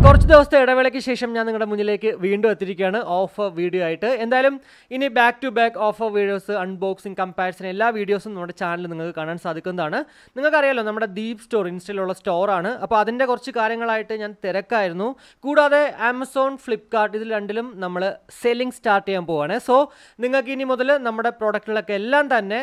കുറച്ച് ദിവസത്തെ ഇടവേളയ്ക്ക് ശേഷം ഞാൻ നിങ്ങളുടെ മുന്നിലേക്ക് വീണ്ടും എത്തിയിരിക്കുകയാണ് ഓഫർ വീഡിയോ ആയിട്ട്. എന്തായാലും ഇനി back to back offer videos, unboxing, comparison എല്ലാ വീഡിയോസും നമ്മുടെ ചാനലിൽ നിങ്ങൾക്ക് കാണാൻ സാധിക്കുന്നതാണ്. നിങ്ങൾക്കറിയാലോ നമ്മുടെ ദീപ് സ്റ്റോർ ഇൻസ്റ്റയിലുള്ള സ്റ്റോറാണ്. അപ്പോൾ അതിൻ്റെ കുറച്ച് കാര്യങ്ങളായിട്ട് ഞാൻ തിരക്കായിരുന്നു. കൂടാതെ ആമസോൺ, ഫ്ലിപ്കാർട്ട് ഇതിൽ രണ്ടിലും നമ്മൾ സെല്ലിംഗ് സ്റ്റാർട്ട് ചെയ്യാൻ പോവുകയാണ്. സോ നിങ്ങൾക്ക് ഇനി മുതൽ നമ്മുടെ പ്രോഡക്റ്റുകളൊക്കെ എല്ലാം തന്നെ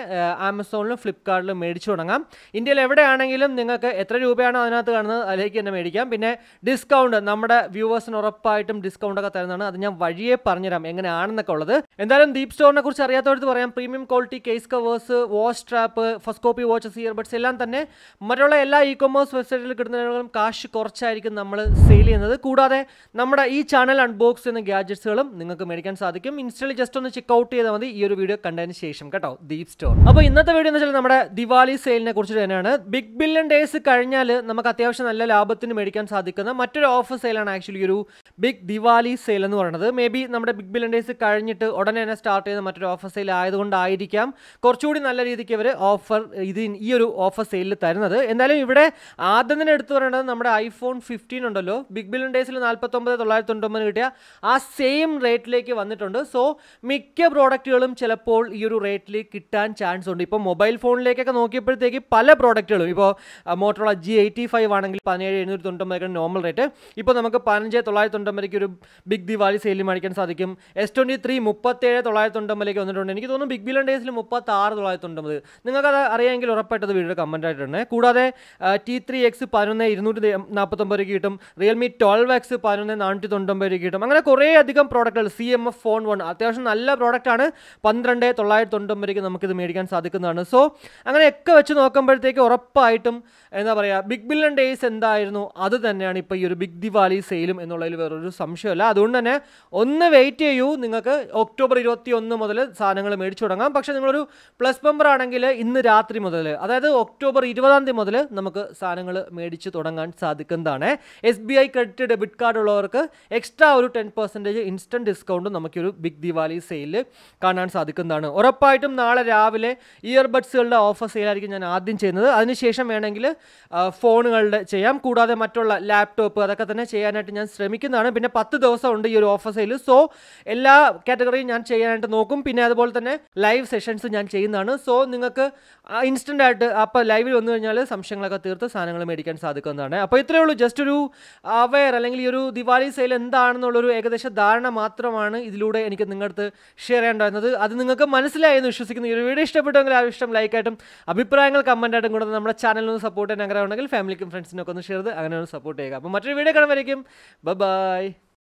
ആമസോണിലും ഫ്ലിപ്കാർട്ടിലും മേടിച്ചു തുടങ്ങാം. ഇന്ത്യയിൽ എവിടെയാണെങ്കിലും നിങ്ങൾക്ക് എത്ര രൂപയാണോ അതിനകത്ത് കാണുന്നത് അതിലേക്ക് തന്നെ മേടിക്കാം. പിന്നെ ഡിസ്കൗണ്ട് നമ്മുടെ വ്യൂവേഴ്സിന് ഉറപ്പായിട്ടും ഡിസ്കൗണ്ട് ഒക്കെ തരുന്നതാണ്. അത് ഞാൻ വഴിയെ പറഞ്ഞുതരാം എങ്ങനെയാണെന്നൊക്കെ ഉള്ളത്. എന്തായാലും ദീപ് സ്റ്റോറിനെ കുറിച്ച് അറിയാത്തവർക്ക് പറയാം. Premium quality case covers, watch strap, first copy watches, earbuds എല്ലാം തന്നെ മറ്റുള്ള എല്ലാ ഇ കൊമേഴ്സ് വെബ്സൈറ്റിൽ കിട്ടുന്നതിനേക്കാളും കാശ് കുറച്ചായിരിക്കും നമ്മൾ സെയിൽ ചെയ്യുന്നത്. കൂടാതെ നമ്മുടെ ഈ ചാനൽ അൺബോക്സ് ചെയ്യുന്ന ഗാഡ്ജറ്റ്സുകളും നിങ്ങൾക്ക് മേടിക്കാൻ സാധിക്കും. ഇൻസ്റ്റയിൽ ജസ്റ്റ് ഒന്ന് ചെക്ക് ഔട്ട് ചെയ്താൽ മതി ഈ ഒരു വീഡിയോ കണ്ടതിന് ശേഷം കേട്ടോ. ദീപ് സ്റ്റോർ. അപ്പോൾ ഇന്നത്തെ വീഡിയോ എന്ന് വെച്ചാൽ നമ്മുടെ ദിവാലി സെയിലിനെ കുറിച്ച് തന്നെയാണ്. ബിഗ് ബില്യൺ ഡേയ്സ് കഴിഞ്ഞാൽ നമുക്ക് അത്യാവശ്യം നല്ല ലാഭത്തിന് മേടിക്കാൻ സാധിക്കുന്ന മറ്റൊരു ഓഫർ സെയിലാണ് ആക്ച്വലി ഒരു ബിഗ് ദിവാലി സെയിൽ എന്ന് പറയുന്നത്. മേ ബി നമ്മുടെ ബിഗ് ബില്യൺ ഡേയ്സ് കഴിഞ്ഞിട്ട് ഉടനെ തന്നെ സ്റ്റാർട്ട് ചെയ്യുന്ന മറ്റൊരു ഓഫർ സെയിൽ ആയതുകൊണ്ടായിരിക്കാം കുറച്ചുകൂടി നല്ല രീതിക്ക് അവർ ഓഫർ ഈ ഒരു ഓഫർ സെയിലിൽ തരുന്നത്. എന്തായാലും ഇവിടെ ആദ്യം തന്നെ എടുത്തു പറയേണ്ടത് നമ്മുടെ ഐഫോൺ 15 ഉണ്ടല്ലോ, ബിഗ് ബില്യൺ ഡേയ്സിൽ 49,999 കിട്ടിയ ആ സെയിം റേറ്റിലേക്ക് വന്നിട്ടുണ്ട്. സോ മിക്ക പ്രോഡക്റ്റുകളും ചിലപ്പോൾ ഈ ഒരു റേറ്റിൽ കിട്ടാൻ ചാൻസ് ഉണ്ട്. ഇപ്പോൾ മൊബൈൽ ഫോണിലേക്കൊക്കെ നോക്കിയപ്പോഴത്തേക്ക് പല പ്രോഡക്റ്റുകളും ഇപ്പോൾ മോട്ടോറോള G85 ആണെങ്കിൽ 17,799 നോർമൽ റേറ്റ്. ഇപ്പോൾ നമുക്ക് 15,999 ഒരു ബിഗ് ദിവാലി സെയിലിൽ മേടിക്കാൻ സാധിക്കും. S23 37,999 വന്നിട്ടുണ്ട്. എനിക്ക് തോന്നുന്നു ബിഗ് ബില്യൺ ഡേയ്സിൽ 36,999. നിങ്ങൾക്കത് അറിയാമെങ്കിൽ ഉറപ്പായിട്ട് അത് വീഡിയോ കമൻറ്റ് ആയിട്ടുണ്ട്. കൂടാതെ T3X 11,249 കിട്ടും. റിയൽമി 12X 11,499 കിട്ടും. അങ്ങനെ കുറേ അധികം പ്രോഡക്റ്റുകൾ. CMF ഫോൺ 1 അത്യാവശ്യം നല്ല പ്രോഡക്റ്റാണ്. 12,999 നമുക്കിത് മേടിക്കാൻ സാധിക്കുന്നതാണ്. സോ അങ്ങനെയൊക്കെ വെച്ച് നോക്കുമ്പോഴത്തേക്ക് ഉറപ്പായിട്ടും എന്താ പറയുക, ബിഗ് ബില്യൺ ഡേയ്സ് എന്തായിരുന്നു അത് തന്നെയാണ് ഇപ്പോൾ ഈ ഒരു ബിഗ് ദിവാലി സെയിലും എന്നുള്ളതിൽ വേറൊരു സംശയമല്ല. അതുകൊണ്ട് തന്നെ ഒന്ന് വെയിറ്റ് ചെയ്യൂ. നിങ്ങൾക്ക് ഒക്ടോബർ 21 മുതൽ സാധനങ്ങൾ മേടിച്ചു തുടങ്ങാം. പക്ഷേ നിങ്ങളൊരു പ്ലസ് മെമ്പർ ആണെങ്കിൽ ഇന്ന് രാത്രി മുതൽ, അതായത് ഒക്ടോബർ 20 മുതൽ നമുക്ക് സാധനങ്ങൾ മേടിച്ച് തുടങ്ങാൻ സാധിക്കുന്നതാണ്. SBI ക്രെഡിറ്റ് ഡെബിറ്റ് കാർഡ് ഉള്ളവർക്ക് എക്സ്ട്രാ ഒരു 10% ഇൻസ്റ്റൻറ്റ് ഡിസ്കൗണ്ടും നമുക്കൊരു ബിഗ് ദിവാലി സെയിലിൽ കാണാൻ സാധിക്കുന്നതാണ്. ഉറപ്പായിട്ടും നാളെ രാവിലെ ഇയർബഡ്സുകളുടെ ഓഫർ സെയിലായിരിക്കും ഞാൻ ആദ്യം ചെയ്യുന്നത്. അതിനുശേഷം വേണമെങ്കിൽ ഫോണുകളുടെ ചെയ്യാം. കൂടാതെ മറ്റുള്ള ലാപ്ടോപ്പ് അതൊക്കെ തന്നെ ചെയ്യാനായിട്ട് ഞാൻ ശ്രമിക്കുന്നതാണ്. പിന്നെ 10 ദിവസം ഉണ്ട് ഈ ഒരു ഓഫർ സെയിൽ. സോ എല്ലാ കാറ്റഗറിയും ഞാൻ ചെയ്യാനായിട്ട് നോക്കും. പിന്നെ അതുപോലെ തന്നെ ലൈവ് സെഷൻസ് ഞാൻ ചെയ്യുന്നതാണ്. സോ നിങ്ങൾക്ക് ഇൻസ്റ്റൻ്റ് ആയിട്ട് അപ്പോൾ ലൈവിൽ വന്നു കഴിഞ്ഞാൽ സംശയങ്ങളൊക്കെ തീർത്ത് സാധനങ്ങൾ മേടിക്കാൻ സാധിക്കുന്നതാണ്. അപ്പോൾ ഇത്രയേ ഉള്ളൂ. ജസ്റ്റ് ഒരു അവെയർ അല്ലെങ്കിൽ ഈ ഒരു ദിവാലി സെയിൽ എന്താണെന്നുള്ളൊരു ഏകദേശ ധാരണ മാത്രമാണ് ഇതിലൂടെ എനിക്ക് നിങ്ങളുടെ അടുത്ത് ഷെയർ ചെയ്യേണ്ടത്. അത് നിങ്ങൾക്ക് മനസ്സിലായെന്ന് വിശ്വസിക്കുന്നു. ഈ ഒരു വീഡിയോ ഇഷ്ടപ്പെട്ടെങ്കിൽ ആ ഇഷ്ടം ലൈക്കായിട്ടും അഭിപ്രായങ്ങൾ കമൻറ്റായിട്ടും കൂടെ നമ്മുടെ ചാനലിൽ സപ്പോർട്ട് ചെയ്യാൻ ആഗ്രഹമുണ്ടെങ്കിൽ ഫാമിലിക്കും ഫ്രണ്ട്സിനൊക്കെ ഒന്ന് ഷെയർ ചെയ്ത് അങ്ങനെ ഒന്ന് സപ്പോർട്ട് ചെയ്യുക. അപ്പോൾ മറ്റൊരു വീഡിയോ കാണുമ്പോഴേക്കും ബൈ.